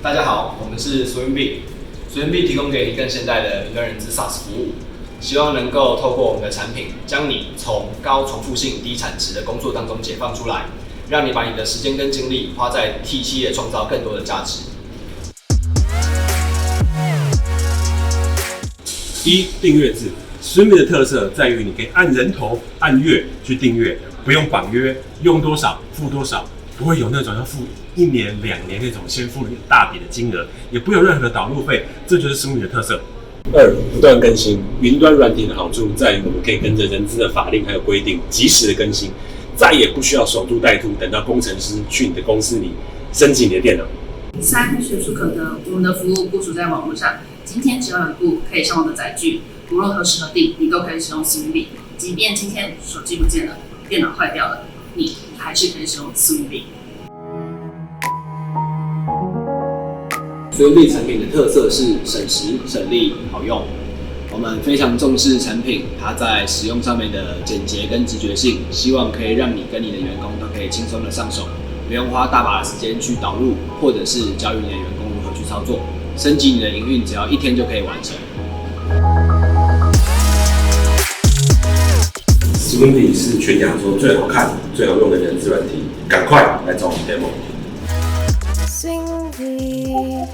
大家好，我们是 Swimby 提供给你更现代的云端人资 SaaS 服务，希望能够透过我们的产品，将你从高重复性、低产值的工作当中解放出来，让你把你的时间跟精力花在替企业创造更多的价值。订阅制。Swimby 的特色在于你可以按人头、按月去订阅，不用绑约，用多少付多少，不会有那种要付1年、2年那种先付大笔的金额，也不会有任何的导入费，这就是 Swimby 的特色。2、不断更新。云端软体的好处在于我们可以跟着人资的法令还有规定，及时的更新，再也不需要守株待兔，等到工程师去你的公司里升级你的电脑。3、随处可得。我们的服务部署在网络上，今天只要有一部可以上网的载具，无论何时何地，你都可以使用 Swimby。即便今天手机不见了，电脑坏掉了，你还是可以使用 Swimby。Swimby 产品的特色是省时、省力、好用。我们非常重视产品它在使用上面的简洁跟直觉性，希望可以让你跟你的员工都可以轻松的上手，不用花大把的时间去导入，或者是教育你的员工如何去操作。升级你的营运只要1天就可以完成。Swimby 是全亚洲最好看、最好用的人资软体，赶快来找我们 demo。Swimby